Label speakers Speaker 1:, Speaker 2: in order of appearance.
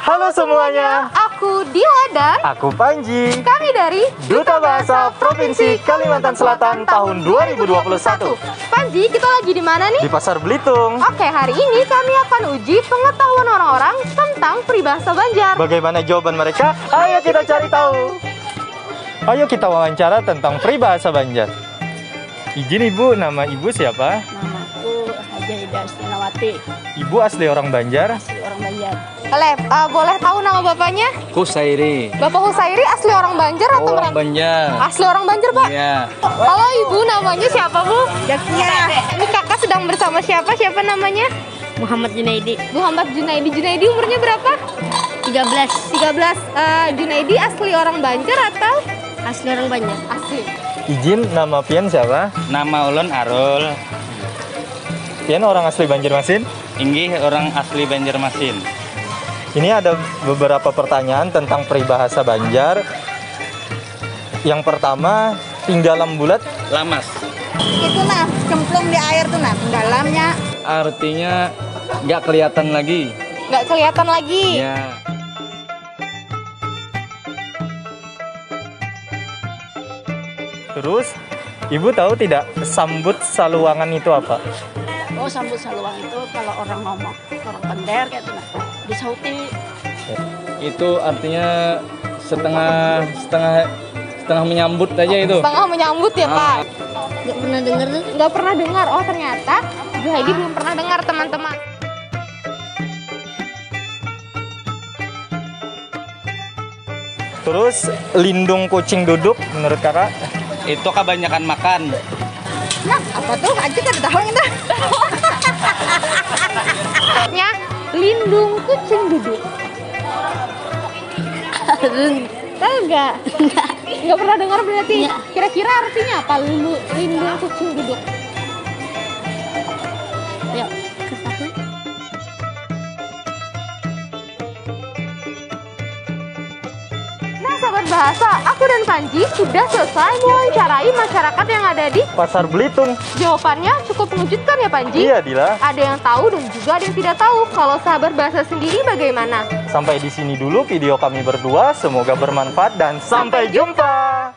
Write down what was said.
Speaker 1: Halo semuanya,
Speaker 2: Aku Dila dan
Speaker 1: aku Panji.
Speaker 2: kami dari
Speaker 1: Duta Bahasa Provinsi Kalimantan Selatan tahun 2021.
Speaker 2: Panji, kita lagi di mana nih?
Speaker 1: Di Pasar Belitung.
Speaker 2: Oke, hari ini kami akan uji pengetahuan orang-orang tentang peribahasa Banjar.
Speaker 1: Bagaimana jawaban mereka? Ayo kita cari tahu. Ayo kita wawancara tentang peribahasa Banjar. Izin ibu, nama ibu siapa?
Speaker 3: Namaku Haja Ida Istinawati,
Speaker 1: Ibu asli orang Banjar.
Speaker 3: asli orang Banjar.
Speaker 2: Boleh tahu nama bapaknya?
Speaker 4: Kusairi.
Speaker 2: Bapak Husairi asli orang Banjar atau
Speaker 4: Orang Banjar.
Speaker 2: Asli orang Banjar, Pak?
Speaker 4: Iya.
Speaker 2: Halo Ibu, namanya siapa, Bu?
Speaker 3: Jakia.
Speaker 2: Ini kakak sedang bersama siapa? Siapa namanya?
Speaker 3: Muhammad Junaidi,
Speaker 2: Muhammad Junaidi. Junaidi umurnya berapa?
Speaker 3: 13,
Speaker 2: 13. Junaidi asli orang Banjar atau
Speaker 3: asli orang Banjar.
Speaker 2: asli?
Speaker 1: Izin, nama Pian siapa?
Speaker 4: Nama ulun Arul.
Speaker 1: Pian orang asli Banjarmasin.
Speaker 4: Inggih orang asli Banjarmasin.
Speaker 1: Ini ada beberapa pertanyaan tentang peribahasa Banjar. Yang pertama, tinggalam bulat.
Speaker 4: Lamas.
Speaker 3: Itu nah, cemplung di air tuh nah, dalamnya.
Speaker 4: Artinya nggak kelihatan lagi.
Speaker 2: Nggak kelihatan lagi.
Speaker 4: Ya.
Speaker 1: Terus, ibu tahu tidak sambut saluangan itu apa?
Speaker 3: Oh, sambut saluang itu kalau orang ngomong, orang pender kayak itu nah, disauti.
Speaker 4: Itu artinya setengah menyambut aja itu.
Speaker 2: Setengah menyambut ya, Pak?
Speaker 3: Nggak pernah denger tuh.
Speaker 2: Nggak pernah dengar. Oh, ternyata Junaidi belum pernah dengar, teman-teman.
Speaker 1: Terus, lindung kucing duduk menurut kakak?
Speaker 4: Itu kebanyakan makan.
Speaker 3: Nah, apa tuh? Aja kan tahu kita.
Speaker 2: Nya, lindung kucing duduk. Tahu nggak? Nggak pernah dengar berarti.
Speaker 3: Nggak.
Speaker 2: Kira-kira artinya apa? Lindung kucing duduk.
Speaker 3: Yuk, ke satu.
Speaker 2: Nah, sahabat bahasa, aku dan Panji sudah selesai mewawancarai masyarakat yang ada di
Speaker 1: Pasar Belitung.
Speaker 2: jawabannya cukup mengejutkan ya, Panji?
Speaker 1: Iya, Dila.
Speaker 2: Ada yang tahu dan juga ada yang tidak tahu. Kalau sahabat bahasa sendiri bagaimana?
Speaker 1: Sampai di sini dulu video kami berdua. Semoga bermanfaat dan sampai jumpa.